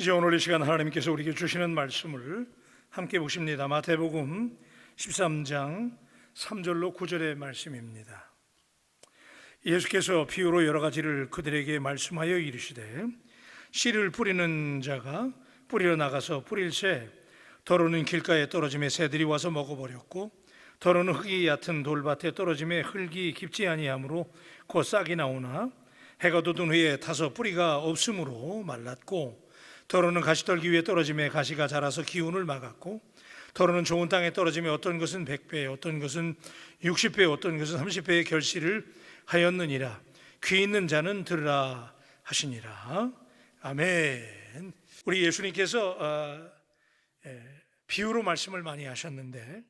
이제 오늘 이 시간 하나님께서 우리에게 주시는 말씀을 함께 보십니다. 마태복음 13장 3절로 9절의 말씀입니다. 예수께서 비유로 여러 가지를 그들에게 말씀하여 이르시되 씨를 뿌리는 자가 뿌리러 나가서 뿌릴새 더러는 길가에 떨어짐에 새들이 와서 먹어버렸고 더러는 흙이 얕은 돌밭에 떨어짐에 흙이 깊지 아니하므로 곧 싹이 나오나 해가 돋은 후에 타서 뿌리가 없으므로 말랐고 더러는 가시떨기 위에 떨어짐에 가시가 자라서 기운을 막았고 더러는 좋은 땅에 떨어짐에 어떤 것은 100배 어떤 것은 60배 어떤 것은 30배의 결실을 하였느니라. 귀 있는 자는 들으라 하시니라. 아멘. 우리 예수님께서 비유로 말씀을 많이 하셨는데,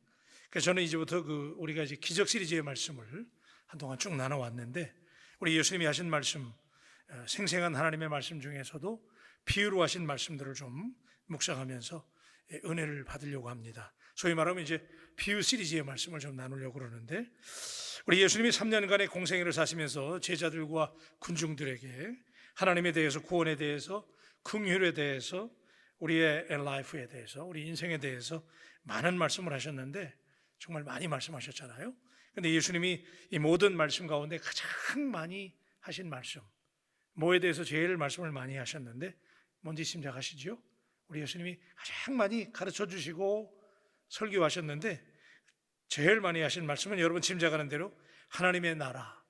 그래서 저는 이제부터 우리가 이제 기적 시리즈의 말씀을 한동안 쭉 나눠왔는데, 우리 예수님이 하신 말씀, 생생한 하나님의 말씀 중에서도 비유로 하신 말씀들을 좀 묵상하면서 은혜를 받으려고 합니다. 소위 말하면 이제 비유 시리즈의 말씀을 좀 나누려고 그러는데, 우리 예수님이 3년간의 공생애를 사시면서 제자들과 군중들에게 하나님에 대해서, 구원에 대해서, 긍휼에 대해서, 우리의 라이프에 대해서, 우리 인생에 대해서 많은 말씀을 하셨는데 정말 많이 말씀하셨잖아요. 그런데 예수님이 이 모든 말씀 가운데 가장 많이 하신 말씀, 뭐에 대해서 제일 말씀을 많이 하셨는데 뭔지 짐작하시죠? 우리 예수님이 가장 많이 가르쳐 주시고 설교하셨는데 제일 많이 하신 말씀은 여러분 짐작하는 대로 하나님의 나라,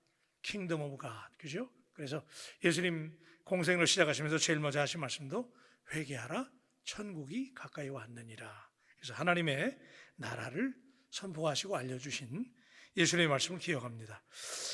킹덤 오브 갓, 그죠? 그래서 예수님 공생을 시작하시면서 제일 먼저 하신 말씀도 회개하라, 천국이 가까이 왔느니라. 그래서 하나님의 나라를 선포하시고 알려주신 예수님의 말씀을 기억합니다.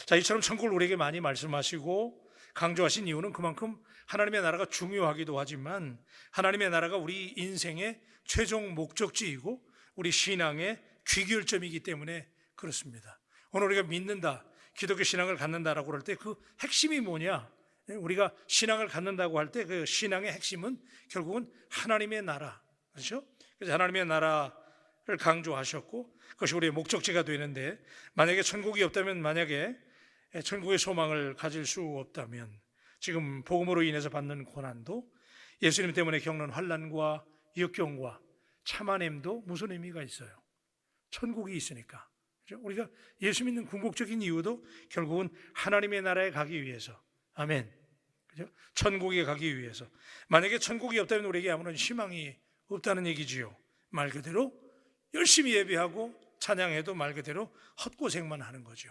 자, 이처럼 천국을 우리에게 많이 말씀하시고 강조하신 이유는 그만큼 하나님의 나라가 중요하기도 하지만 하나님의 나라가 우리 인생의 최종 목적지이고 우리 신앙의 귀결점이기 때문에 그렇습니다. 오늘 우리가 믿는다, 기독교 신앙을 갖는다라고 할 때 그 핵심이 뭐냐? 우리가 신앙을 갖는다고 할 때 그 신앙의 핵심은 결국은 하나님의 나라, 그렇죠? 그래서 하나님의 나라를 강조하셨고 그것이 우리의 목적지가 되는데, 만약에 천국이 없다면, 만약에 천국의 소망을 가질 수 없다면 지금 복음으로 인해서 받는 고난도, 예수님 때문에 겪는 환난과 역경과 참아냄도 무슨 의미가 있어요? 천국이 있으니까. 그렇죠? 우리가 예수 믿는 궁극적인 이유도 결국은 하나님의 나라에 가기 위해서, 아멘, 그죠? 천국에 가기 위해서. 만약에 천국이 없다면 우리에게 아무런 희망이 없다는 얘기지요. 말 그대로 열심히 예배하고 찬양해도 말 그대로 헛고생만 하는 거죠.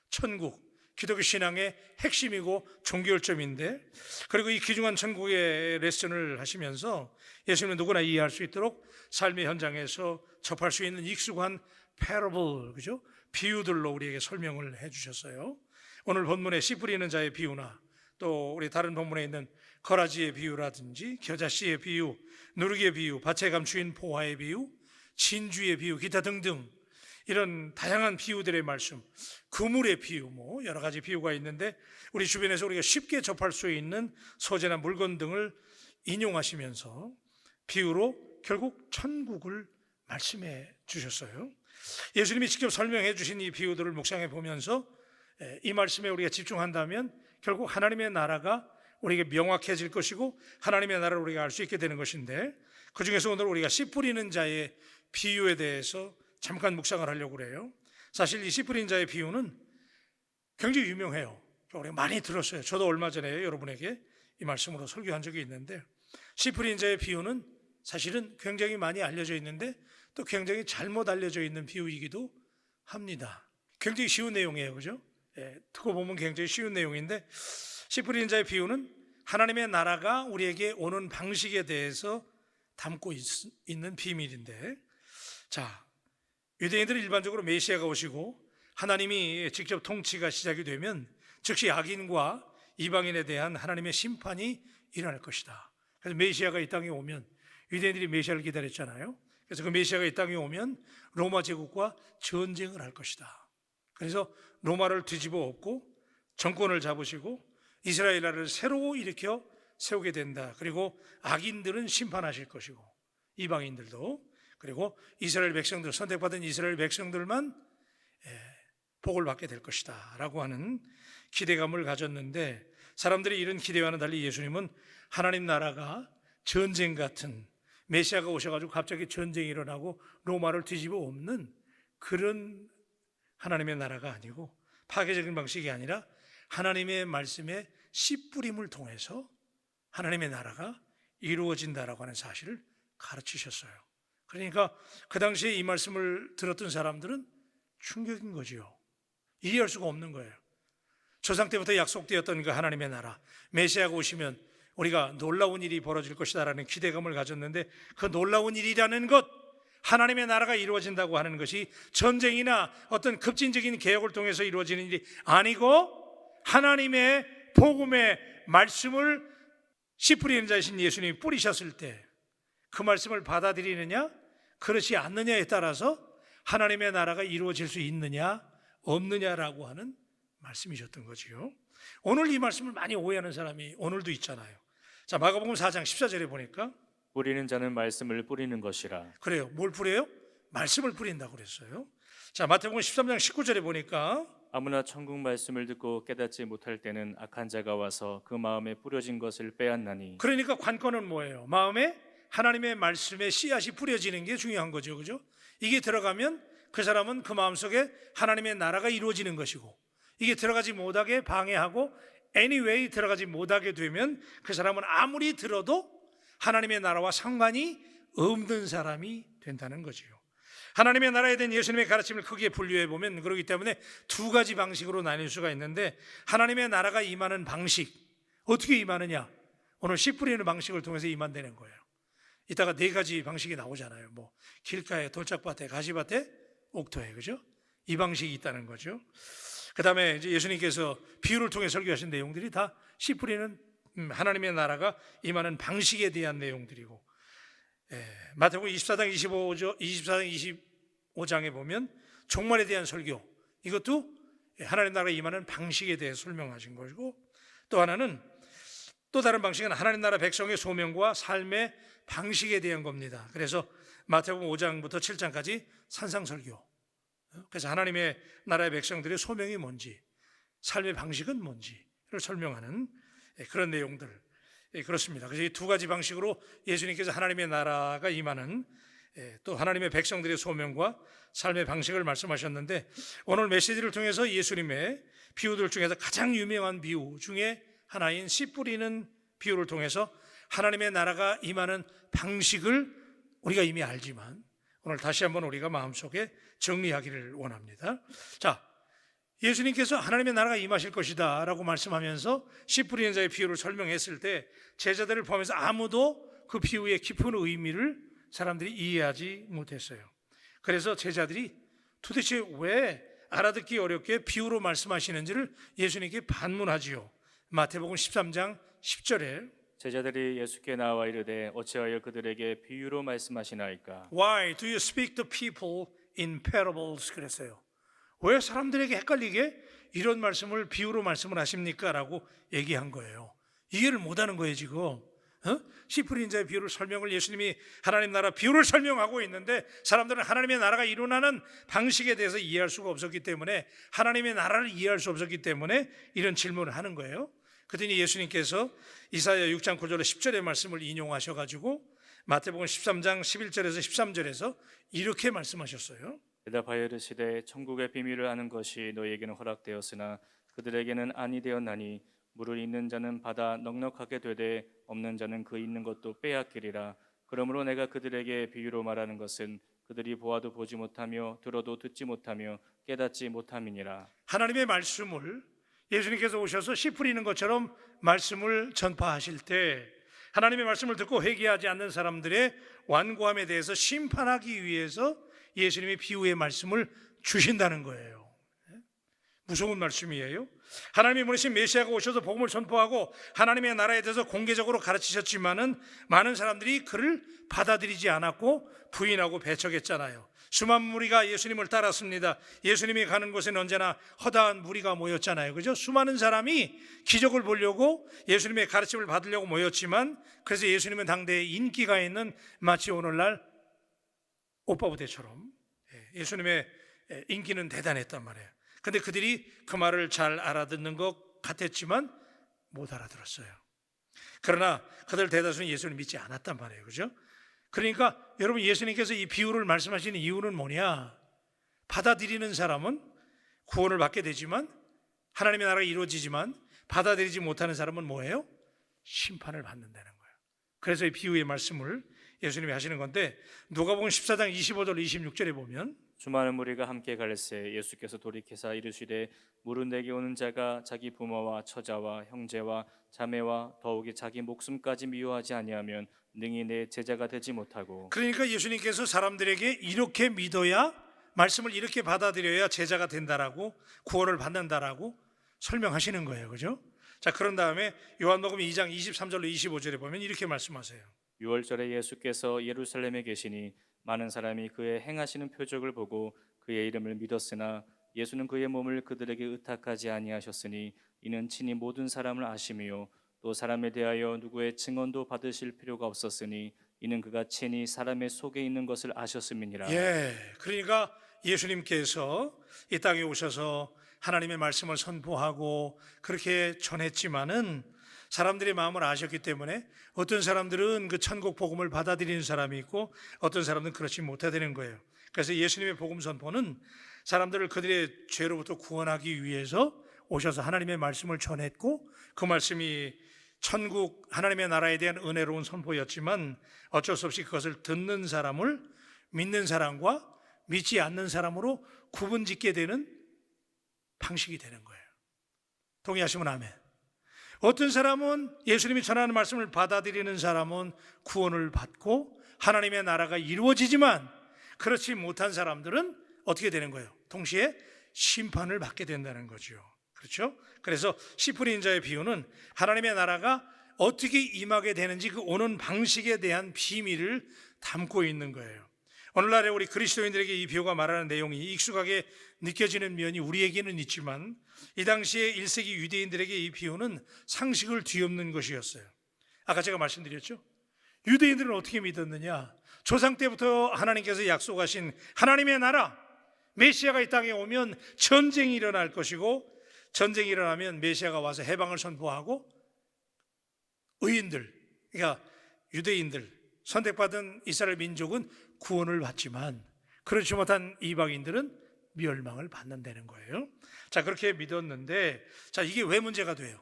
천국, 기독교 신앙의 핵심이고 종결점인데, 그리고 이 귀중한 천국의 레슨을 하시면서 예수님은 누구나 이해할 수 있도록 삶의 현장에서 접할 수 있는 익숙한 패러블, 그죠? 비유들로 우리에게 설명을 해주셨어요. 오늘 본문의 씨 뿌리는 자의 비유나 또 우리 다른 본문에 있는 거라지의 비유라든지 겨자씨의 비유, 누룩의 비유, 밭에 감추인 포화의 비유, 진주의 비유, 기타 등등 이런 다양한 비유들의 말씀, 그물의 비유, 뭐 여러 가지 비유가 있는데 우리 주변에서 우리가 쉽게 접할 수 있는 소재나 물건 등을 인용하시면서 비유로 결국 천국을 말씀해 주셨어요. 예수님이 직접 설명해 주신 이 비유들을 묵상해 보면서 이 말씀에 우리가 집중한다면 결국 하나님의 나라가 우리에게 명확해질 것이고 하나님의 나라를 우리가 알 수 있게 되는 것인데, 그 중에서 오늘 우리가 씨 뿌리는 자의 비유에 대해서 잠깐 묵상을 하려고 그래요. 사실 이 씨 뿌린 자의 비유는 굉장히 유명해요. 우리가 많이 들었어요. 저도 얼마 전에 여러분에게 이 말씀으로 설교한 적이 있는데, 씨 뿌린 자의 비유는 사실은 굉장히 많이 알려져 있는데 또 굉장히 잘못 알려져 있는 비유이기도 합니다. 굉장히 쉬운 내용이에요, 그죠? 듣고 보면 굉장히 쉬운 내용인데, 씨 뿌린 자의 비유는 하나님의 나라가 우리에게 오는 방식에 대해서 담고 있는 비밀인데, 자, 유대인들은 일반적으로 메시아가 오시고 하나님이 직접 통치가 시작이 되면 즉시 악인과 이방인에 대한 하나님의 심판이 일어날 것이다. 그래서 메시아가 이 땅에 오면, 유대인들이 메시아를 기다렸잖아요. 그래서 그 메시아가 이 땅에 오면 로마 제국과 전쟁을 할 것이다. 그래서 로마를 뒤집어 엎고 정권을 잡으시고 이스라엘 나라를 새로 일으켜 세우게 된다. 그리고 악인들은 심판하실 것이고 이방인들도, 그리고 이스라엘 백성들, 선택받은 이스라엘 백성들만 복을 받게 될 것이다 라고 하는 기대감을 가졌는데, 사람들이 이런 기대와는 달리 예수님은 하나님 나라가 전쟁 같은, 메시아가 오셔가지고 갑자기 전쟁이 일어나고 로마를 뒤집어 엎는 그런 하나님의 나라가 아니고, 파괴적인 방식이 아니라 하나님의 말씀에 씨 뿌림을 통해서 하나님의 나라가 이루어진다라고 하는 사실을 가르치셨어요. 그러니까 그 당시에 이 말씀을 들었던 사람들은 충격인 거지요. 이해할 수가 없는 거예요. 조상 때부터 약속되었던 그 하나님의 나라, 메시아가 오시면 우리가 놀라운 일이 벌어질 것이다라는 기대감을 가졌는데, 그 놀라운 일이라는 것, 하나님의 나라가 이루어진다고 하는 것이 전쟁이나 어떤 급진적인 개혁을 통해서 이루어지는 일이 아니고, 하나님의 복음의 말씀을 씨 뿌리는 자이신 예수님이 뿌리셨을 때 그 말씀을 받아들이느냐 그렇지 않느냐에 따라서 하나님의 나라가 이루어질 수 있느냐 없느냐라고 하는 말씀이셨던 거지요. 오늘 이 말씀을 많이 오해하는 사람이 오늘도 있잖아요. 자, 마가복음 4장 14절에 보니까 뿌리는 자는 말씀을 뿌리는 것이라. 그래요. 뭘 뿌려요? 말씀을 뿌린다고 그랬어요. 자, 마태복음 13장 19절에 보니까 아무나 천국 말씀을 듣고 깨닫지 못할 때는 악한 자가 와서 그 마음에 뿌려진 것을 빼앗나니. 그러니까 관건은 뭐예요? 마음에 하나님의 말씀에 씨앗이 뿌려지는 게 중요한 거죠. 그죠? 이게 들어가면 그 사람은 그 마음속에 하나님의 나라가 이루어지는 것이고, 이게 들어가지 못하게 방해하고 anyway 들어가지 못하게 되면 그 사람은 아무리 들어도 하나님의 나라와 상관이 없는 사람이 된다는 거지요. 하나님의 나라에 대한 예수님의 가르침을 크게 분류해 보면 그렇기 때문에 두 가지 방식으로 나뉠 수가 있는데, 하나님의 나라가 임하는 방식, 어떻게 임하느냐, 오늘 씨 뿌리는 방식을 통해서 임한다는 거예요. 이따가 네 가지 방식이 나오잖아요. 뭐 길가에, 돌짝밭에, 가시밭에, 옥토에, 그죠? 이 방식이 있다는 거죠. 그 다음에 이제 예수님께서 비유를 통해 설교하신 내용들이 다 씨 뿌리는 하나님의 나라가 임하는 방식에 대한 내용들이고, 마태복음 24장 25장에 보면 종말에 대한 설교, 이것도 하나님 나라가 임하는 방식에 대해 설명하신 것이고, 또 하나는, 또 다른 방식은 하나님 나라 백성의 소명과 삶의 방식에 대한 겁니다. 그래서 마태복음 5장부터 7장까지 산상설교, 그래서 하나님의 나라의 백성들의 소명이 뭔지, 삶의 방식은 뭔지를 설명하는 그런 내용들, 그렇습니다. 그래서 이 두 가지 방식으로 예수님께서 하나님의 나라가 임하는, 또 하나님의 백성들의 소명과 삶의 방식을 말씀하셨는데, 오늘 메시지를 통해서 예수님의 비유들 중에서 가장 유명한 비유 중에 하나인 씨 뿌리는 비유를 통해서 하나님의 나라가 임하는 방식을 우리가 이미 알지만 오늘 다시 한번 우리가 마음속에 정리하기를 원합니다. 자, 예수님께서 하나님의 나라가 임하실 것이다 라고 말씀하면서 씨 뿌리는 자의 비유를 설명했을 때 제자들을 포함해서 아무도 그 비유의 깊은 의미를 사람들이 이해하지 못했어요. 그래서 제자들이 도대체 왜 알아듣기 어렵게 비유로 말씀하시는지를 예수님께 반문하지요. 마태복음 13장 10절에 제자들이 예수께 나와 이르되 어찌하여 그들에게 비유로 말씀하시나이까? Why do you speak to people in parables? 그랬어요. 왜 사람들에게 헷갈리게 이런 말씀을 비유로 말씀을 하십니까? 라고 얘기한 거예요. 이해를 못하는 거예요 지금. 씨 뿌린 자의 비유를 설명을 예수님이 하나님 나라 비유를 설명하고 있는데, 사람들은 하나님의 나라가 일어나는 방식에 대해서 이해할 수가 없었기 때문에, 하나님의 나라를 이해할 수 없었기 때문에 이런 질문을 하는 거예요. 그랬더니 예수님께서 이사야 6장 9절에 10절의 말씀을 인용하셔가지고 마태복음 13장 11절에서 13절에서 이렇게 말씀하셨어요. 대답하여 이르시되 천국의 비밀을 아는 것이 너희에게는 허락되었으나 그들에게는 아니 되었나니 물을 있는 자는 받아 넉넉하게 되되 없는 자는 그 있는 것도 빼앗기리라. 그러므로 내가 그들에게 비유로 말하는 것은 그들이 보아도 보지 못하며 들어도 듣지 못하며 깨닫지 못함이니라. 하나님의 말씀을 예수님께서 오셔서 씨 뿌리는 것처럼 말씀을 전파하실 때 하나님의 말씀을 듣고 회개하지 않는 사람들의 완고함에 대해서 심판하기 위해서 예수님이 비유의 말씀을 주신다는 거예요. 무서운 말씀이에요. 하나님이 보내신 메시아가 오셔서 복음을 전파하고 하나님의 나라에 대해서 공개적으로 가르치셨지만은 많은 사람들이 그를 받아들이지 않았고 부인하고 배척했잖아요. 수많은 무리가 예수님을 따랐습니다. 예수님이 가는 곳에는 언제나 허다한 무리가 모였잖아요. 그죠? 수많은 사람이 기적을 보려고 예수님의 가르침을 받으려고 모였지만, 그래서 예수님은 당대에 인기가 있는 마치 오늘날 오빠 부대처럼 예수님의 인기는 대단했단 말이에요. 근데 그들이 그 말을 잘 알아듣는 것 같았지만 못 알아들었어요. 그러나 그들 대다수는 예수를 믿지 않았단 말이에요. 그죠? 그러니까 여러분, 예수님께서 이 비유를 말씀하시는 이유는 뭐냐? 받아들이는 사람은 구원을 받게 되지만, 하나님의 나라가 이루어지지만 받아들이지 못하는 사람은 뭐예요? 심판을 받는다는 거예요. 그래서 이 비유의 말씀을 예수님이 하시는 건데, 누가복음 14장 25절 26절에 보면 수많은 무리가 함께 갈새 예수께서 돌이키사 이르시되 무릇 내게 오는 자가 자기 부모와 처자와 형제와 자매와 더욱이 자기 목숨까지 미워하지 아니하면 능히 내 제자가 되지 못하고. 그러니까 예수님께서 사람들에게 이렇게 믿어야, 말씀을 이렇게 받아들여야 제자가 된다라고, 구원을 받는다라고 설명하시는 거예요. 그죠? 자, 그런 다음에 요한복음 2장 23절로 25절에 보면 이렇게 말씀하세요. 유월절에 예수께서 예루살렘에 계시니 많은 사람이 그의 행하시는 표적을 보고 그의 이름을 믿었으나 예수는 그의 몸을 그들에게 의탁하지 아니하셨으니 이는 친히 모든 사람을 아심이요 또 사람에 대하여 누구의 증언도 받으실 필요가 없었으니 이는 그가 친히 사람의 속에 있는 것을 아셨음이니라. 그러니까 예수님께서 이 땅에 오셔서 하나님의 말씀을 선포하고 그렇게 전했지만은 사람들의 마음을 아셨기 때문에 어떤 사람들은 그 천국 복음을 받아들이는 사람이 있고 어떤 사람들은 그렇지 못하다는 거예요. 그래서 예수님의 복음 선포는 사람들을 그들의 죄로부터 구원하기 위해서 오셔서 하나님의 말씀을 전했고, 그 말씀이 천국 하나님의 나라에 대한 은혜로운 선포였지만 어쩔 수 없이 그것을 듣는 사람을 믿는 사람과 믿지 않는 사람으로 구분짓게 되는 방식이 되는 거예요. 동의하시면 아멘. 어떤 사람은 예수님이 전하는 말씀을 받아들이는 사람은 구원을 받고 하나님의 나라가 이루어지지만, 그렇지 못한 사람들은 어떻게 되는 거예요? 동시에 심판을 받게 된다는 거죠. 그렇죠? 그래서 씨 뿌린 자의 비유는 하나님의 나라가 어떻게 임하게 되는지 그 오는 방식에 대한 비밀을 담고 있는 거예요. 오늘날에 우리 그리스도인들에게 이 비유가 말하는 내용이 익숙하게 느껴지는 면이 우리에게는 있지만, 이 당시에 1세기 유대인들에게 이 비유는 상식을 뒤엎는 것이었어요. 아까 제가 말씀드렸죠? 유대인들은 어떻게 믿었느냐? 조상 때부터 하나님께서 약속하신 하나님의 나라, 메시아가 이 땅에 오면 전쟁이 일어날 것이고, 전쟁이 일어나면 메시아가 와서 해방을 선포하고 의인들, 그러니까 유대인들, 선택받은 이스라엘 민족은 구원을 받지만 그렇지 못한 이방인들은 멸망을 받는다는 거예요. 자, 그렇게 믿었는데, 자, 이게 왜 문제가 돼요?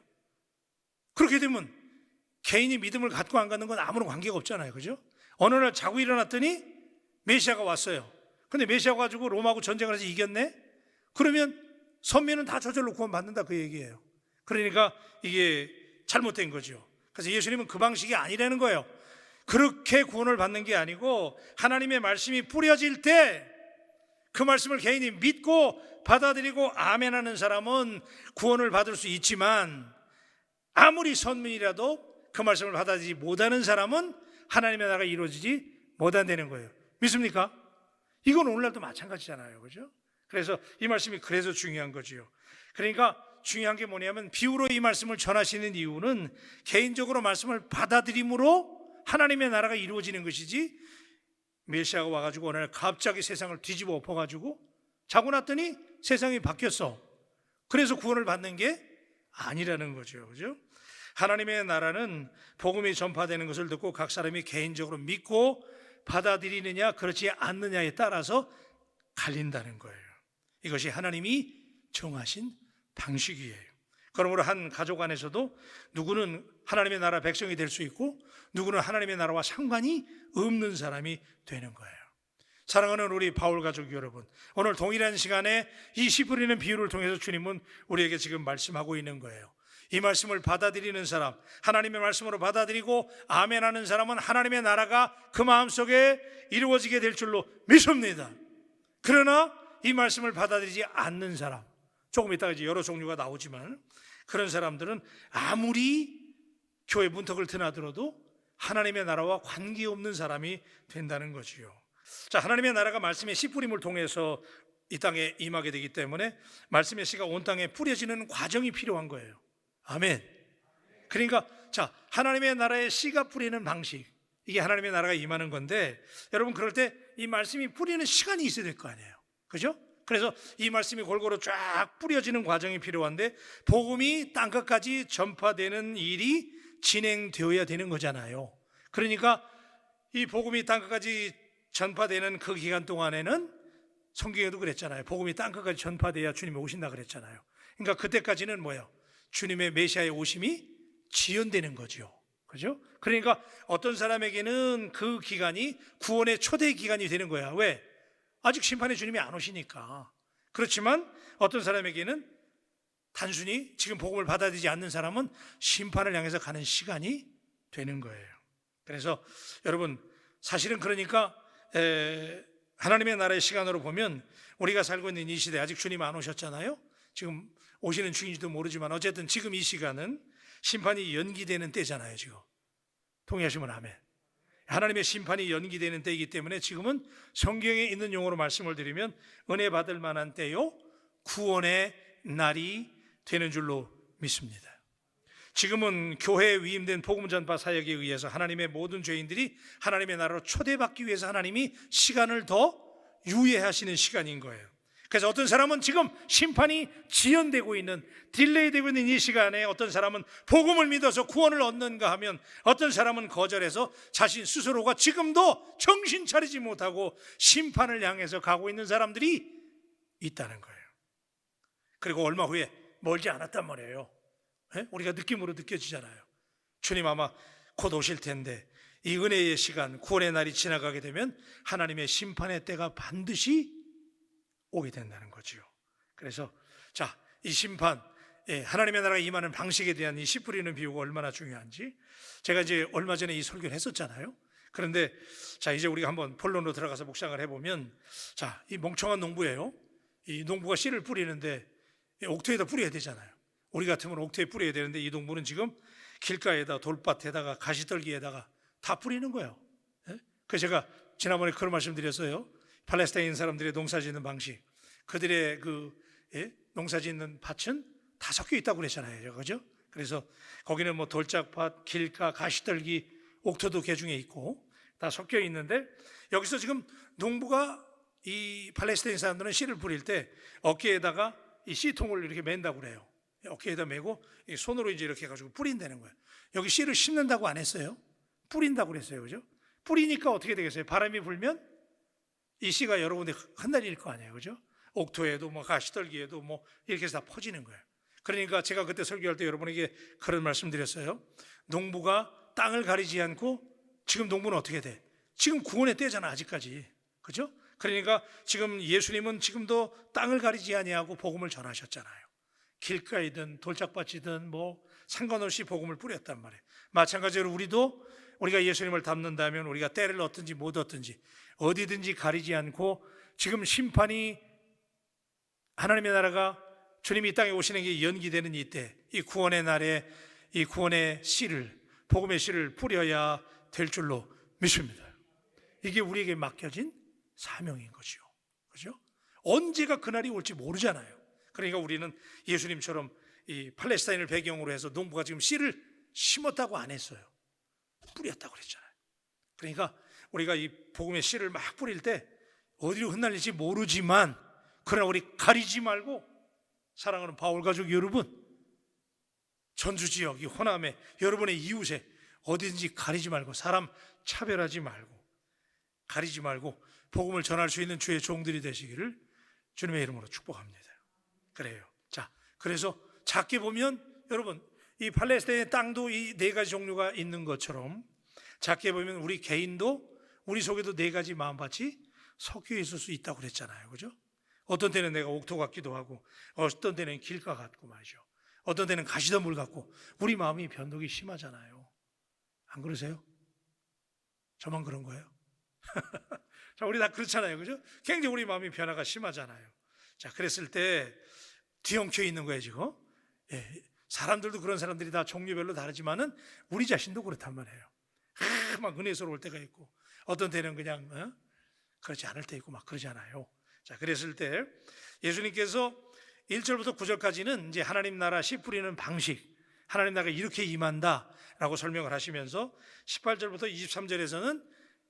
그렇게 되면 개인이 믿음을 갖고 안 갖는 건 아무런 관계가 없잖아요. 그죠? 어느 날 자고 일어났더니 메시아가 왔어요. 근데 메시아 가지고 로마하고 전쟁을 해서 이겼네? 그러면 선민은 다 저절로 구원받는다, 그 얘기예요. 그러니까 이게 잘못된 거죠. 그래서 예수님은 그 방식이 아니라는 거예요. 그렇게 구원을 받는 게 아니고, 하나님의 말씀이 뿌려질 때 그 말씀을 개인이 믿고 받아들이고 아멘하는 사람은 구원을 받을 수 있지만, 아무리 선민이라도 그 말씀을 받아들이지 못하는 사람은 하나님의 나라가 이루어지지 못한다는 거예요. 믿습니까? 이건 오늘날도 마찬가지잖아요. 그죠? 그래서 이 말씀이 그래서 중요한 거지요. 그러니까 중요한 게 뭐냐면, 비유로 이 말씀을 전하시는 이유는 개인적으로 말씀을 받아들임으로 하나님의 나라가 이루어지는 것이지, 메시아가 와가지고 오늘 갑자기 세상을 뒤집어 엎어가지고 자고 났더니 세상이 바뀌었어, 그래서 구원을 받는 게 아니라는 거죠. 그죠? 하나님의 나라는 복음이 전파되는 것을 듣고 각 사람이 개인적으로 믿고 받아들이느냐 그렇지 않느냐에 따라서 갈린다는 거예요. 이것이 하나님이 정하신 방식이에요. 그러므로 한 가족 안에서도 누구는 하나님의 나라 백성이 될 수 있고 누구는 하나님의 나라와 상관이 없는 사람이 되는 거예요. 사랑하는 우리 바울 가족 여러분, 오늘 동일한 시간에 이 씨 뿌리는 비유를 통해서 주님은 우리에게 지금 말씀하고 있는 거예요. 이 말씀을 받아들이는 사람, 하나님의 말씀으로 받아들이고 아멘하는 사람은 하나님의 나라가 그 마음속에 이루어지게 될 줄로 믿습니다. 그러나 이 말씀을 받아들이지 않는 사람, 조금 이따가 이제 여러 종류가 나오지만, 그런 사람들은 아무리 교회 문턱을 드나들어도 하나님의 나라와 관계없는 사람이 된다는 거지요. 자, 하나님의 나라가 말씀의 씨 뿌림을 통해서 이 땅에 임하게 되기 때문에 말씀의 씨가 온 땅에 뿌려지는 과정이 필요한 거예요. 아멘. 그러니까 자, 하나님의 나라의 씨가 뿌리는 방식, 이게 하나님의 나라가 임하는 건데, 여러분 그럴 때 이 말씀이 뿌리는 시간이 있어야 될 거 아니에요. 그죠? 그래서 이 말씀이 골고루 쫙 뿌려지는 과정이 필요한데, 복음이 땅끝까지 전파되는 일이 진행되어야 되는 거잖아요. 그러니까 이 복음이 땅끝까지 전파되는 그 기간 동안에는 성경에도 그랬잖아요. 복음이 땅끝까지 전파돼야 주님이 오신다 그랬잖아요. 그러니까 그때까지는 뭐예요? 주님의 메시아의 오심이 지연되는 거죠. 그죠? 그러니까 어떤 사람에게는 그 기간이 구원의 초대 기간이 되는 거야. 왜? 아직 심판의 주님이 안 오시니까. 그렇지만 어떤 사람에게는 단순히 지금 복음을 받아들이지 않는 사람은 심판을 향해서 가는 시간이 되는 거예요. 그래서 여러분, 사실은 그러니까 하나님의 나라의 시간으로 보면 우리가 살고 있는 이 시대, 아직 주님 안 오셨잖아요. 지금 오시는 중인지도 모르지만 어쨌든 지금 이 시간은 심판이 연기되는 때잖아요. 지금 동의하시면 아멘. 하나님의 심판이 연기되는 때이기 때문에 지금은 성경에 있는 용어로 말씀을 드리면 은혜 받을 만한 때요, 구원의 날이 되는 줄로 믿습니다. 지금은 교회에 위임된 복음 전파 사역에 의해서 하나님의 모든 죄인들이 하나님의 나라로 초대받기 위해서 하나님이 시간을 더 유예하시는 시간인 거예요. 그래서 어떤 사람은 지금 심판이 지연되고 있는, 딜레이되고 있는 이 시간에 어떤 사람은 복음을 믿어서 구원을 얻는가 하면 어떤 사람은 거절해서 자신 스스로가 지금도 정신 차리지 못하고 심판을 향해서 가고 있는 사람들이 있다는 거예요. 그리고 얼마 후에 멀지 않았단 말이에요. 우리가 느낌으로 느껴지잖아요. 주님 아마 곧 오실 텐데 이 은혜의 시간, 구원의 날이 지나가게 되면 하나님의 심판의 때가 반드시 오게 된다는 거죠. 그래서 자, 이 심판, 하나님의 나라가 임하는 방식에 대한 이 씨 뿌리는 비유가 얼마나 중요한지 제가 이제 얼마 전에 이 설교를 했었잖아요. 그런데 자, 이제 우리가 한번 본론으로 들어가서 묵상을 해보면, 자, 이 멍청한 농부예요. 이 농부가 씨를 뿌리는데 옥토에다 뿌려야 되잖아요. 우리 같으면 옥토에 뿌려야 되는데 이 농부는 지금 길가에다, 돌밭에다가, 가시떨기에다가 다 뿌리는 거예요. 그래서 제가 지난번에 그런 말씀 드렸어요. 팔레스타인 사람들의 농사짓는 방식, 그들의 농사짓는 밭은 다 섞여 있다고 그랬잖아요. 그죠? 그래서 거기는 뭐 돌짝밭, 길가, 가시떨기, 옥토도 개중에 있고 다 섞여 있는데, 여기서 지금 농부가, 이 팔레스타인 사람들은 씨를 뿌릴 때 어깨에다가 이 씨통을 이렇게 맨다고 그래요. 어깨에다 메고 손으로 이제 이렇게 해가지고 뿌린다는 거예요. 여기 씨를 심는다고 안 했어요. 뿌린다고 그랬어요. 그죠? 뿌리니까 어떻게 되겠어요? 바람이 불면 이 씨가 여러 군데 흩날릴 거 아니에요. 그죠? 옥토에도 뭐 가시떨기에도 뭐 이렇게 해서 다 퍼지는 거예요. 그러니까 제가 그때 설교할 때 여러분에게 그런 말씀 드렸어요. 농부가 땅을 가리지 않고, 지금 농부는 어떻게 돼? 지금 구원의 때잖아, 아직까지. 그죠? 그러니까 지금 예수님은 지금도 땅을 가리지 아니하고 복음을 전하셨잖아요. 길가이든 돌짝밭이든 뭐 상관없이 복음을 뿌렸단 말이에요. 마찬가지로 우리가 예수님을 닮는다면 우리가 때를 얻든지 못 얻든지 어디든지 가리지 않고, 지금 심판이, 하나님의 나라가, 주님이 이 땅에 오시는 게 연기되는 이때, 이 구원의 날에 이 구원의 씨를, 복음의 씨를 뿌려야 될 줄로 믿습니다. 이게 우리에게 맡겨진 사명인 거죠. 그죠? 언제가 그날이 올지 모르잖아요. 그러니까 우리는 예수님처럼 이 팔레스타인을 배경으로 해서 농부가 지금 씨를 심었다고 안 했어요. 뿌렸다고 그랬잖아요. 그러니까 우리가 이 복음의 씨를 막 뿌릴 때 어디로 흩날릴지 모르지만, 그러나 우리 가리지 말고, 사랑하는 바울 가족 여러분, 전주 지역, 이 호남에 여러분의 이웃에 어디든지 가리지 말고, 사람 차별하지 말고, 가리지 말고 복음을 전할 수 있는 주의 종들이 되시기를 주님의 이름으로 축복합니다. 그래요. 자, 그래서 작게 보면 여러분, 이 팔레스타인의 땅도 이 네 가지 종류가 있는 것처럼 작게 보면 우리 개인도, 우리 속에도 네 가지 마음밭이 섞여 있을 수 있다고 그랬잖아요. 그죠? 어떤 때는 내가 옥토 같기도 하고, 어떤 때는 길가 같고 말이죠. 어떤 때는 가시덤불 같고, 우리 마음이 변덕이 심하잖아요. 안 그러세요? 저만 그런 거예요? 자, 우리 다 그렇잖아요. 그죠? 굉장히 우리 마음이 변화가 심하잖아요. 자, 그랬을 때 뒤엉켜 있는 거예요, 지금. 사람들도 그런 사람들이 다 종류별로 다르지만은 우리 자신도 그렇단 말이에요. 막 은혜스러울 때가 있고, 어떤 때는 그냥 그렇지 않을 때 있고 막 그러잖아요. 자, 그랬을 때 예수님께서 1절부터 9절까지는 이제 하나님 나라 씨 뿌리는 방식, 하나님 나라가 이렇게 임한다라고 설명을 하시면서 18절부터 23절에서는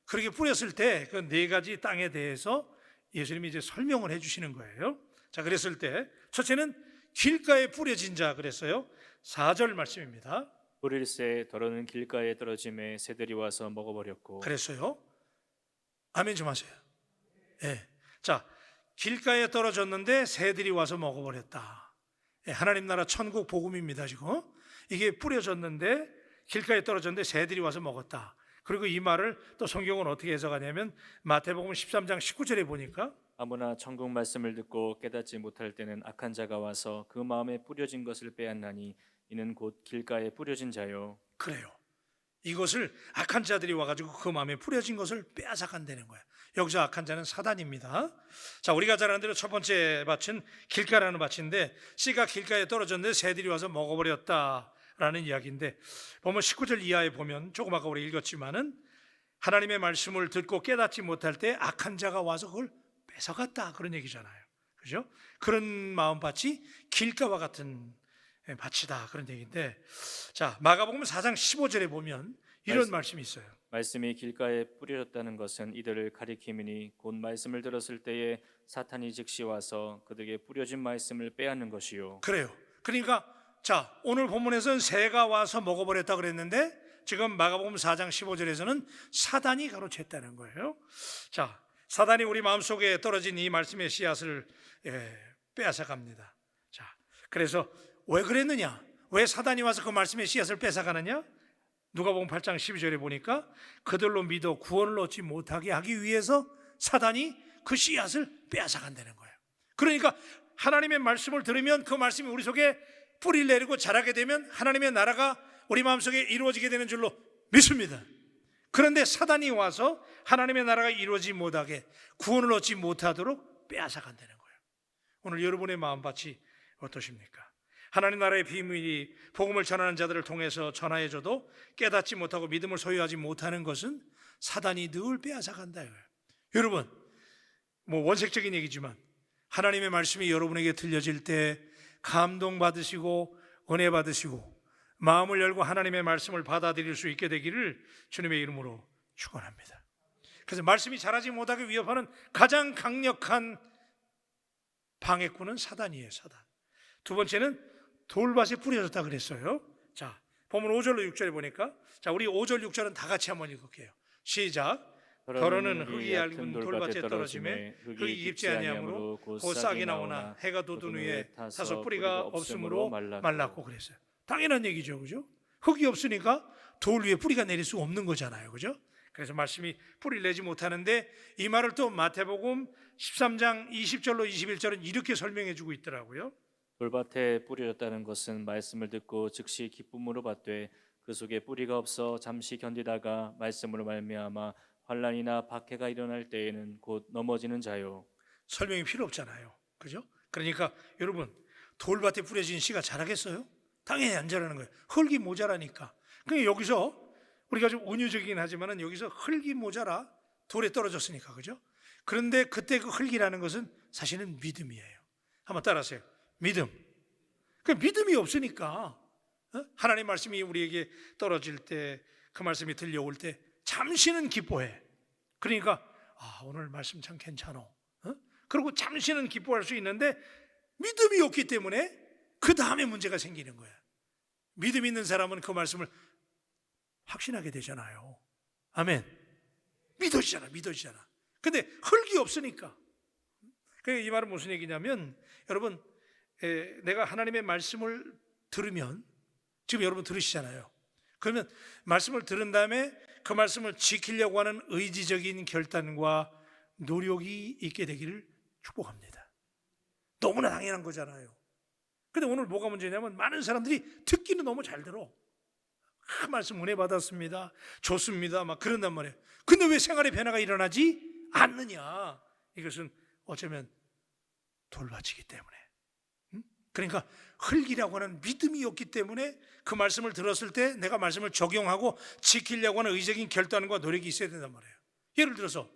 그렇게 뿌렸을 때 그 네 가지 땅에 대해서 예수님이 이제 설명을 해주시는 거예요. 자, 그랬을 때 첫째는 길가에 뿌려진 자 그랬어요. 4절 말씀입니다. 뿌릴새 더러는 길가에 떨어짐에 새들이 와서 먹어버렸고. 그랬어요. 아멘 좀 하세요. 예. 자, 길가에 떨어졌는데 새들이 와서 먹어버렸다. 예, 하나님 나라 천국 복음입니다. 지금 이게 뿌려졌는데 길가에 떨어졌는데 새들이 와서 먹었다. 그리고 이 말을 또 성경은 어떻게 해석하냐면 마태복음 13장 19절에 보니까 아무나 천국 말씀을 듣고 깨닫지 못할 때는 악한 자가 와서 그 마음에 뿌려진 것을 빼앗나니 이는 곧 길가에 뿌려진 자요. 그래요. 이것을 악한 자들이 와가지고 그 마음에 뿌려진 것을 빼앗아간다는 거야. 여기서 악한 자는 사단입니다. 자, 우리가 잘 아는 대로 첫 번째 밭은 길가라는 밭인데 씨가 길가에 떨어졌는데 새들이 와서 먹어버렸다라는 이야기인데 보면 19절 이하에 보면 조금 아까 우리 읽었지만은 하나님의 말씀을 듣고 깨닫지 못할 때 악한 자가 와서 그걸 뺏어갔다 그런 얘기잖아요. 그죠? 그런 마음밭이 길가와 같은 밭이다 그런 얘기인데, 자, 마가복음 4장 15절에 보면 이런 말씀이 있어요. 말씀이 길가에 뿌려졌다는 것은 이들을 가리킴이니 곧 말씀을 들었을 때에 사탄이 즉시 와서 그들에게 뿌려진 말씀을 빼앗는 것이요. 그래요. 그러니까 자, 오늘 본문에서는 새가 와서 먹어버렸다 그랬는데 지금 마가복음 4장 15절에서는 사단이 가로챘다는 거예요. 자, 사단이 우리 마음속에 떨어진 이 말씀의 씨앗을 빼앗아갑니다. 자, 그래서 왜 그랬느냐? 왜 사단이 와서 그 말씀의 씨앗을 뺏어가느냐? 누가복음 8장 12절에 보니까 그들로 믿어 구원을 얻지 못하게 하기 위해서 사단이 그 씨앗을 빼앗아간다는 거예요. 그러니까 하나님의 말씀을 들으면 그 말씀이 우리 속에 뿌리를 내리고 자라게 되면 하나님의 나라가 우리 마음속에 이루어지게 되는 줄로 믿습니다. 그런데 사단이 와서 하나님의 나라가 이루어지지 못하게 구원을 얻지 못하도록 빼앗아간다는 거예요. 오늘 여러분의 마음밭이 어떠십니까? 하나님 나라의 비밀이 복음을 전하는 자들을 통해서 전하여줘도 깨닫지 못하고 믿음을 소유하지 못하는 것은 사단이 늘 빼앗아간다. 여러분, 뭐 원색적인 얘기지만 하나님의 말씀이 여러분에게 들려질 때 감동받으시고 은혜 받으시고 마음을 열고 하나님의 말씀을 받아들일 수 있게 되기를 주님의 이름으로 축원합니다. 그래서 말씀이 자라지 못하게 위협하는 가장 강력한 방해꾼은 사단이에요. 사단. 두 번째는 돌밭에 뿌려졌다 그랬어요. 자, 보면 5절로 6절에 보니까, 자, 우리 5절 6절은 다 같이 한번 읽을게요. 시작. 더러는 흙이 얇은 돌밭에 떨어짐에 흙이 깊지 아니하므로 곧 싹이 나오나 해가 돋은 후에 타서 뿌리가 없으므로 말랐고 그랬어요. 당연한 얘기죠, 그죠? 흙이 없으니까 돌 위에 뿌리가 내릴 수 없는 거잖아요, 그죠? 그래서 말씀이 뿌리를 내지 못하는데 이 말을 또 마태복음 13장 20절로 21절은 이렇게 설명해 주고 있더라고요. 돌밭에 뿌려졌다는 것은 말씀을 듣고 즉시 기쁨으로 받되 그 속에 뿌리가 없어 잠시 견디다가 말씀으로 말미암아 환난이나 박해가 일어날 때에는 곧 넘어지는 자요. 설명이 필요 없잖아요, 그죠? 그러니까 여러분, 돌밭에 뿌려진 씨가 자라겠어요? 당연히 안 자라는 거예요. 흙이 모자라니까. 그러니까 여기서 우리가 좀 은유적이긴 하지만은 여기서 흙이 모자라 돌에 떨어졌으니까, 그죠? 그런데 그때 그 흙이라는 것은 사실은 믿음이에요. 한번 따라하세요. 믿음. 그 믿음이 없으니까 하나님 말씀이 우리에게 떨어질 때, 그 말씀이 들려올 때 잠시는 기뻐해. 그러니까 오늘 말씀 참 괜찮어. 그리고 잠시는 기뻐할 수 있는데 믿음이 없기 때문에 그 다음에 문제가 생기는 거야. 믿음 있는 사람은 그 말씀을 확신하게 되잖아요. 아멘. 믿어지잖아. 근데 흙이 없으니까. 이 말은 무슨 얘기냐면, 여러분, 내가 하나님의 말씀을 들으면, 지금 여러분 들으시잖아요. 그러면 말씀을 들은 다음에 그 말씀을 지키려고 하는 의지적인 결단과 노력이 있게 되기를 축복합니다. 너무나 당연한 거잖아요. 근데 오늘 뭐가 문제냐면 많은 사람들이 듣기는 너무 잘 들어. 말씀 은혜 받았습니다, 좋습니다, 막 그런단 말이에요. 근데 왜 생활의 변화가 일어나지 않느냐? 이것은 어쩌면 돌밭이기 때문에, 그러니까 흙이라고 하는 믿음이 없기 때문에 그 말씀을 들었을 때 내가 말씀을 적용하고 지키려고 하는 의적인 결단과 노력이 있어야 된단 말이에요. 예를 들어서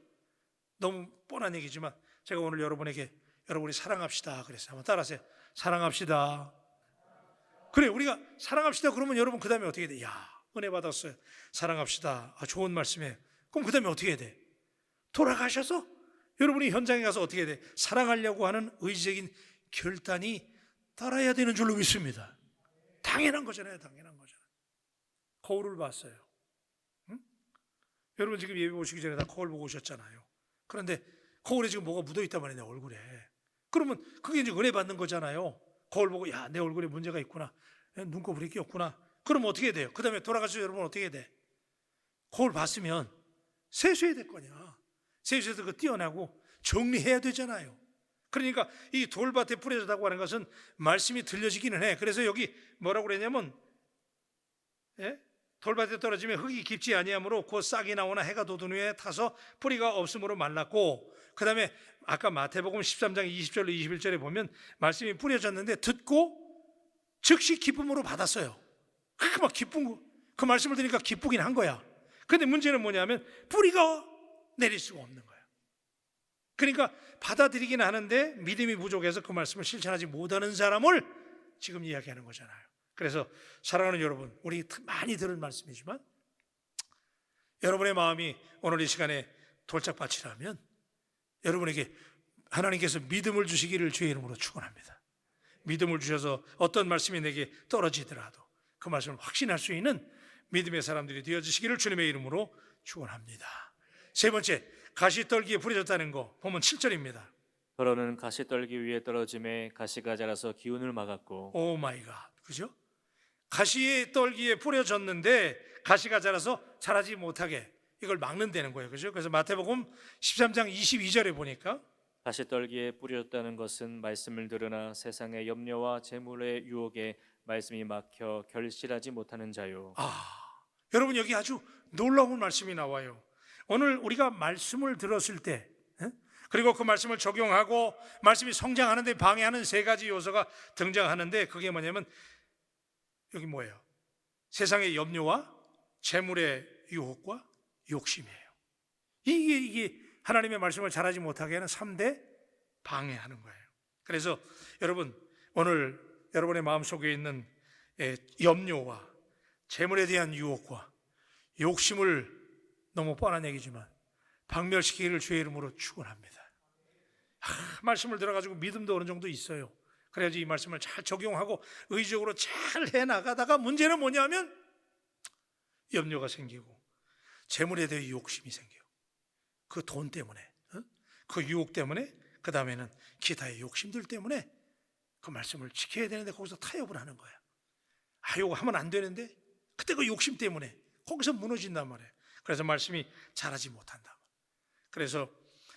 너무 뻔한 얘기지만 제가 오늘 여러분에게 여러분이 사랑합시다 그랬어요. 한번 따라하세요. 사랑합시다. 그래, 우리가 사랑합시다 그러면 여러분 그 다음에 어떻게 돼? 야, 은혜 받았어요, 사랑합시다, 좋은 말씀이에요. 그럼 그 다음에 어떻게 돼? 돌아가셔서 여러분이 현장에 가서 어떻게 돼? 사랑하려고 하는 의지적인 결단이 따라야 되는 줄로 믿습니다. 당연한 거잖아요. 거울을 봤어요. 응? 여러분 지금 예배 오시기 전에 다 거울 보고 오셨잖아요. 그런데 거울에 지금 뭐가 묻어 있단 말이냐, 얼굴에. 그러면 그게 이제 은혜 받는 거잖아요. 거울 보고 야, 내 얼굴에 문제가 있구나, 눈꺼풀이 끼었구나. 그러면 어떻게 돼요? 그 다음에 돌아가서 여러분 어떻게 돼? 거울 봤으면 세수해야 될 거냐. 세수해서 그거 떼어내고 정리해야 되잖아요. 그러니까 이 돌밭에 뿌려졌다고 하는 것은 말씀이 들려지기는 해. 그래서 여기 뭐라고 그랬냐면, 돌밭에 떨어지면 흙이 깊지 아니하므로 곧 싹이 나오나 해가 돋은 후에 타서 뿌리가 없으므로 말랐고, 그 다음에 아까 마태복음 13장 20절로 21절에 보면 말씀이 뿌려졌는데 듣고 즉시 기쁨으로 받았어요. 막 기쁜 거, 그 말씀을 들으니까 기쁘긴 한 거야. 근데 문제는 뭐냐면 뿌리가 내릴 수가 없는 거야. 그러니까 받아들이긴 하는데 믿음이 부족해서 그 말씀을 실천하지 못하는 사람을 지금 이야기하는 거잖아요. 그래서 사랑하는 여러분, 우리 많이 들은 말씀이지만 여러분의 마음이 오늘 이 시간에 돌짝밭이라면 여러분에게 하나님께서 믿음을 주시기를 주의 이름으로 축원합니다. 믿음을 주셔서 어떤 말씀이 내게 떨어지더라도 그 말씀을 확신할 수 있는 믿음의 사람들이 되어주시기를 주님의 이름으로 축원합니다. 세 번째, 가시떨기에 뿌려졌다는 거 보면 7절입니다. 더러는 가시떨기 위에 떨어짐에 가시가 자라서 기운을 막았고. 오 마이 갓, 그죠? 가시의 떨기에 뿌려졌는데 가시가 자라서 자라지 못하게 이걸 막는다는 거예요, 그죠? 그래서 마태복음 13장 22절에 보니까 가시떨기에 뿌려졌다는 것은 말씀을 들으나 세상의 염려와 재물의 유혹에 말씀이 막혀 결실하지 못하는 자요. 여러분 여기 아주 놀라운 말씀이 나와요. 오늘 우리가 말씀을 들었을 때, 그리고 그 말씀을 적용하고 말씀이 성장하는 데 방해하는 세 가지 요소가 등장하는데, 그게 뭐냐면 여기 뭐예요? 세상의 염려와 재물의 유혹과 욕심이에요. 이게 하나님의 말씀을 잘하지 못하게 하는 3대 방해하는 거예요. 그래서 여러분, 오늘 여러분의 마음속에 있는 염려와 재물에 대한 유혹과 욕심을, 너무 뻔한 얘기지만 박멸시키기를 주의 이름으로 축원합니다. 말씀을 들어가지고 믿음도 어느 정도 있어요. 그래야지 이 말씀을 잘 적용하고 의지적으로 잘 해나가다가 문제는 뭐냐면 염려가 생기고 재물에 대해 욕심이 생겨요. 그 돈 때문에, 그 유혹 때문에, 그 다음에는 기타의 욕심들 때문에 그 말씀을 지켜야 되는데 거기서 타협을 하는 거야. 이거 하면 안 되는데 그때 그 욕심 때문에 거기서 무너진단 말이에요. 그래서 말씀이 자라지 못한다. 그래서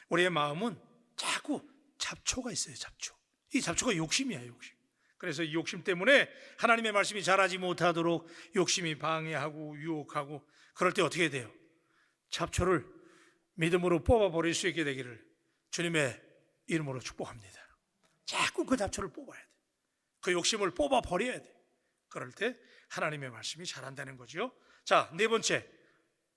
우리의 마음은 자꾸 잡초가 있어요. 잡초. 이 잡초가 욕심이야, 욕심. 그래서 이 욕심 때문에 하나님의 말씀이 자라지 못하도록 욕심이 방해하고 유혹하고, 그럴 때 어떻게 돼요? 잡초를 믿음으로 뽑아버릴 수 있게 되기를 주님의 이름으로 축복합니다. 자꾸 그 잡초를 뽑아야 돼. 그 욕심을 뽑아버려야 돼. 그럴 때 하나님의 말씀이 자란다는 거죠. 자, 네 번째,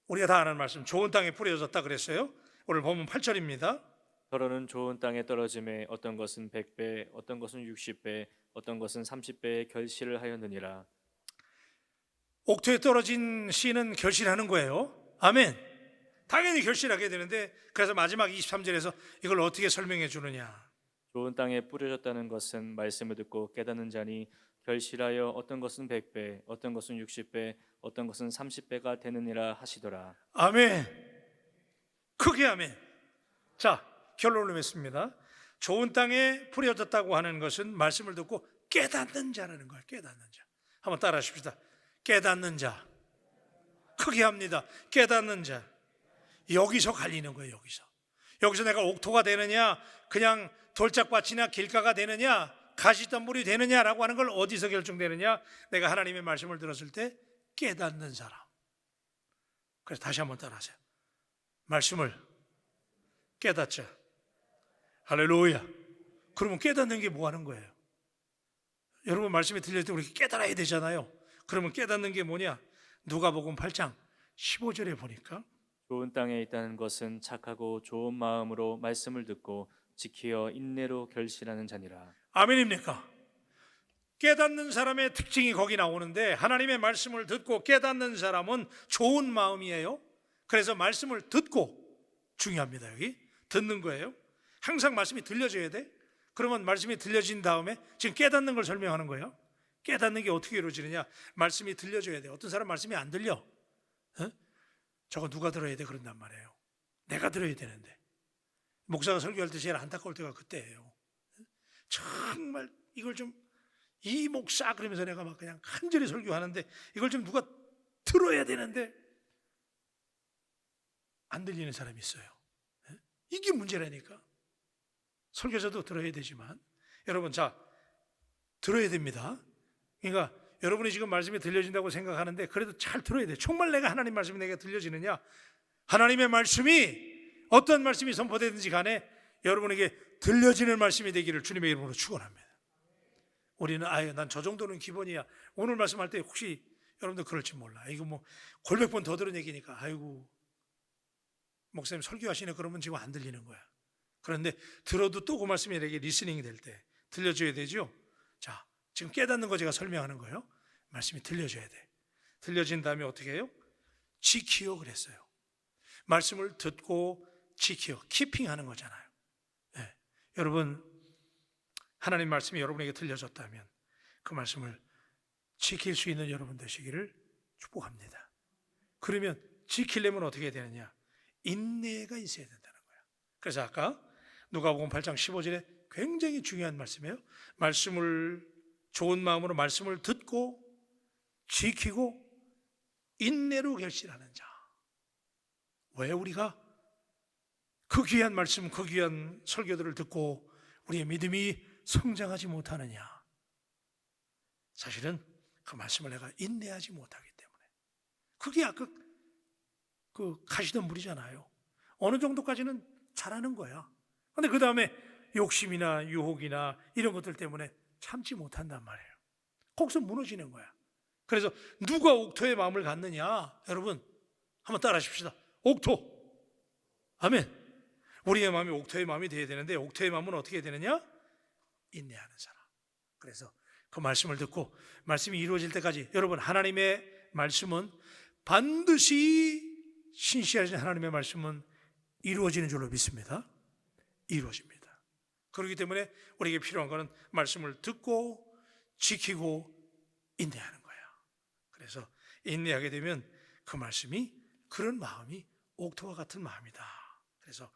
우리가 다 아는 말씀, 좋은 땅에 뿌려졌다 그랬어요. 오늘 보면 8절입니다. 더러는 좋은 땅에 떨어짐에 어떤 것은 100배, 어떤 것은 60배, 어떤 것은 30배의 결실을 하였느니라. 옥토에 떨어진 씨는 결실하는 거예요. 아멘. 당연히 결실하게 되는데, 그래서 마지막 23절에서 이걸 어떻게 설명해 주느냐. 좋은 땅에 뿌려졌다는 것은 말씀을 듣고 깨닫는 자니 결실하여 어떤 것은 100배, 어떤 것은 60배, 어떤 것은 30배가 되느니라 하시더라. 아멘. 크게 아멘. 자, 결론을 맺습니다. 좋은 땅에 뿌려졌다고 하는 것은 말씀을 듣고 깨닫는 자라는 거예요. 깨닫는 자. 한번 따라 하십시다. 깨닫는 자. 크게 합니다. 깨닫는 자. 여기서 갈리는 거예요. 여기서 내가 옥토가 되느냐, 그냥 돌짝밭이나 길가가 되느냐, 가시덤불이 되느냐라고 하는 걸 어디서 결정되느냐? 내가 하나님의 말씀을 들었을 때 깨닫는 사람. 그래서 다시 한번 따라하세요. 말씀을 깨닫자. 할렐루야. 그러면 깨닫는 게 뭐 하는 거예요? 여러분 말씀이 들릴 때 우리 깨달아야 되잖아요. 그러면 깨닫는 게 뭐냐? 누가복음 8장 15절에 보니까 좋은 땅에 있다는 것은 착하고 좋은 마음으로 말씀을 듣고 지키어 인내로 결실하는 자니라. 아멘입니까? 깨닫는 사람의 특징이 거기 나오는데, 하나님의 말씀을 듣고 깨닫는 사람은 좋은 마음이에요. 그래서 말씀을 듣고, 중요합니다. 여기 듣는 거예요. 항상 말씀이 들려줘야 돼. 그러면 말씀이 들려진 다음에 지금 깨닫는 걸 설명하는 거예요. 깨닫는 게 어떻게 이루어지느냐? 말씀이 들려줘야 돼. 어떤 사람 말씀이 안 들려. 어? 저거 누가 들어야 돼? 그런단 말이에요. 내가 들어야 되는데. 목사가 설교할 때 제일 안타까울 때가 그때예요. 정말 이걸 좀 이 목사 그러면서 내가 막 그냥 간절히 설교하는데 이걸 좀 누가 들어야 되는데 안 들리는 사람이 있어요. 이게 문제라니까. 설교자도 들어야 되지만 여러분, 자, 들어야 됩니다. 그러니까 여러분이 지금 말씀이 들려진다고 생각하는데 그래도 잘 들어야 돼. 정말 내가 하나님 말씀이 내게 들려지느냐? 하나님의 말씀이 어떤 말씀이 선포되든지 간에 여러분에게 들려지는 말씀이 되기를 주님의 이름으로 축원합니다. 우리는 난 저 정도는 기본이야. 오늘 말씀할 때 혹시 여러분들 그럴지 몰라. 이거 뭐 골백 번 더 들은 얘기니까 아이고 목사님 설교하시네 그러면 지금 안 들리는 거야. 그런데 들어도 또 그 말씀이 내게 리스닝이 될 때 들려줘야 되죠. 자, 지금 깨닫는 거 제가 설명하는 거예요. 말씀이 들려줘야 돼. 들려진 다음에 어떻게 해요? 지키요 그랬어요. 말씀을 듣고 지키요, 키핑하는 거잖아요. 네. 여러분, 하나님 말씀이 여러분에게 들려졌다면 그 말씀을 지킬 수 있는 여러분 되시기를 축복합니다. 그러면 지키려면 어떻게 해야 되느냐? 인내가 있어야 된다는 거예요. 그래서 아까 누가복음 8장 15절에 굉장히 중요한 말씀이에요. 좋은 마음으로 말씀을 듣고 지키고 인내로 결실하는 자. 왜 우리가 그 귀한 말씀, 그 귀한 설교들을 듣고 우리의 믿음이 성장하지 못하느냐? 사실은 그 말씀을 내가 인내하지 못하기 때문에. 그게 아까 그 가시던 물이잖아요. 어느 정도까지는 잘하는 거야. 근데 그 다음에 욕심이나 유혹이나 이런 것들 때문에 참지 못한단 말이에요. 거기서 무너지는 거야. 그래서 누가 옥토의 마음을 갖느냐? 여러분, 한번 따라 하십시다. 옥토. 아멘. 우리의 마음이 옥토의 마음이 되어야 되는데 옥토의 마음은 어떻게 해야 되느냐? 인내하는 사람. 그래서 그 말씀을 듣고 말씀이 이루어질 때까지 여러분, 하나님의 말씀은 반드시 신실하신 하나님의 말씀은 이루어지는 줄로 믿습니다. 이루어집니다. 그렇기 때문에 우리에게 필요한 것은 말씀을 듣고 지키고 인내하는 거야. 그래서 인내하게 되면 그 말씀이 그런 마음이 옥토와 같은 마음이다. 그래서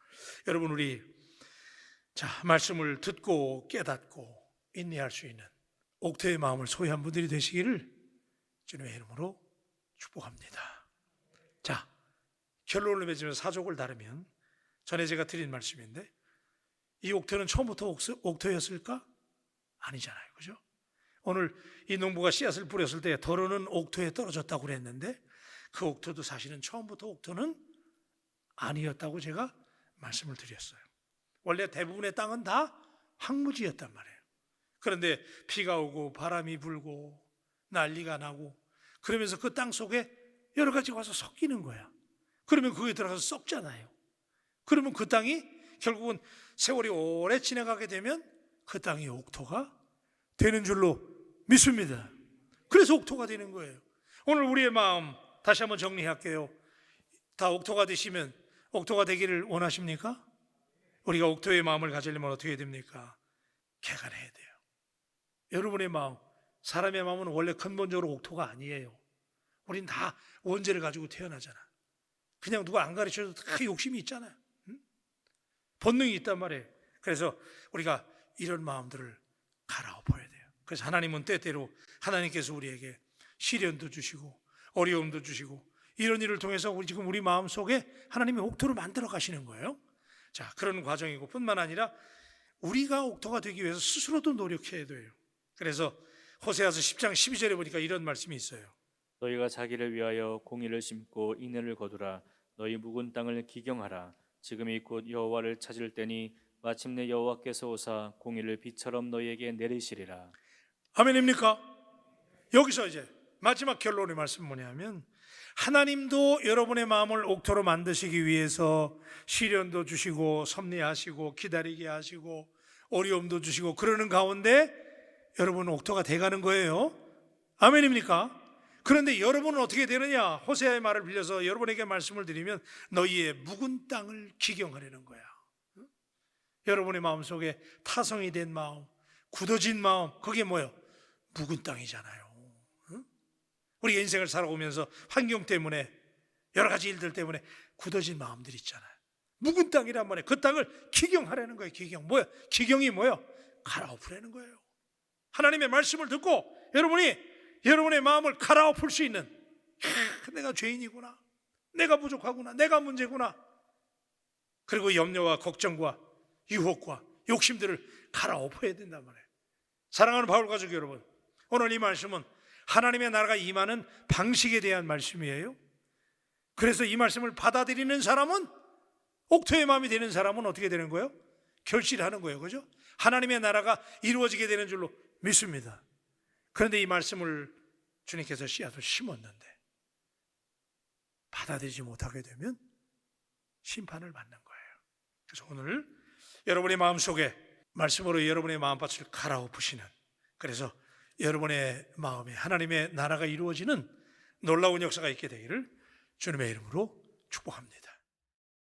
여러분, 우리 말씀을 듣고 깨닫고 인내할 수 있는 옥토의 마음을 소유한 분들이 되시기를 주님의 이름으로 축복합니다. 자, 결론을 맺으면서 사족을 다루면 전에 제가 드린 말씀인데 이 옥토는 처음부터 옥토였을까? 아니잖아요. 그죠? 오늘 이 농부가 씨앗을 뿌렸을 때 덜어는 옥토에 떨어졌다고 그랬는데 그 옥토도 사실은 처음부터 옥토는 아니었다고 제가 말씀을 드렸어요. 원래 대부분의 땅은 다 황무지였단 말이에요. 그런데 비가 오고 바람이 불고 난리가 나고 그러면서 그 땅 속에 여러 가지가 와서 섞이는 거야. 그러면 그게 들어가서 썩잖아요. 그러면 그 땅이 결국은 세월이 오래 지나가게 되면 그 땅이 옥토가 되는 줄로 믿습니다. 그래서 옥토가 되는 거예요. 오늘 우리의 마음 다시 한번 정리할게요. 다 옥토가 되시면 옥토가 되기를 원하십니까? 우리가 옥토의 마음을 가지려면 어떻게 해야 됩니까? 개간해야 돼요. 여러분의 마음, 사람의 마음은 원래 근본적으로 옥토가 아니에요. 우린 다 원죄를 가지고 태어나잖아. 그냥 누가 안 가르쳐도 다 욕심이 있잖아요. 본능이 있단 말이에요. 그래서 우리가 이런 마음들을 갈아엎어야 돼요. 그래서 하나님은 때때로 하나님께서 우리에게 시련도 주시고 어려움도 주시고 이런 일을 통해서 우리 마음 속에 하나님의 옥토를 만들어 가시는 거예요. 자, 그런 과정이고 뿐만 아니라 우리가 옥토가 되기 위해서 스스로도 노력해야 돼요. 그래서 호세아서 10장 12절에 보니까 이런 말씀이 있어요. 너희가 자기를 위하여 공의를 심고 인내를 거두라. 너희 묵은 땅을 기경하라. 지금이 곧 여호와를 찾을 때니 마침내 여호와께서 오사 공의를 비처럼 너희에게 내리시리라. 아멘입니까? 여기서 이제 마지막 결론의 말씀 뭐냐면 하나님도 여러분의 마음을 옥토로 만드시기 위해서 시련도 주시고 섭리하시고 기다리게 하시고 어려움도 주시고 그러는 가운데 여러분은 옥토가 돼가는 거예요. 아멘입니까? 그런데 여러분은 어떻게 되느냐? 호세아의 말을 빌려서 여러분에게 말씀을 드리면 너희의 묵은 땅을 기경하려는 거야. 여러분의 마음속에 타성이 된 마음, 굳어진 마음, 그게 뭐예요? 묵은 땅이잖아요. 응? 우리가 인생을 살아오면서 환경 때문에 여러 가지 일들 때문에 굳어진 마음들이 있잖아요. 묵은 땅이란 말이에요. 그 땅을 기경하라는 거예요. 기경. 뭐야? 기경이 뭐야? 갈아엎으라는 거예요. 하나님의 말씀을 듣고 여러분이 여러분의 마음을 갈아엎을 수 있는, 내가 죄인이구나, 내가 부족하구나, 내가 문제구나, 그리고 염려와 걱정과 유혹과 욕심들을 갈아엎어야 된단 말이에요. 사랑하는 바울 가족 여러분, 오늘 이 말씀은 하나님의 나라가 임하는 방식에 대한 말씀이에요. 그래서 이 말씀을 받아들이는 사람은, 옥토의 마음이 되는 사람은 어떻게 되는 거예요? 결실하는 거예요. 그죠? 하나님의 나라가 이루어지게 되는 줄로 믿습니다. 그런데 이 말씀을 주님께서 씨앗을 심었는데 받아들이지 못하게 되면 심판을 받는 거예요. 그래서 오늘 여러분의 마음속에 말씀으로 여러분의 마음밭을 갈아엎으시는, 그래서 여러분의 마음에 하나님의 나라가 이루어지는 놀라운 역사가 있게 되기를 주님의 이름으로 축복합니다.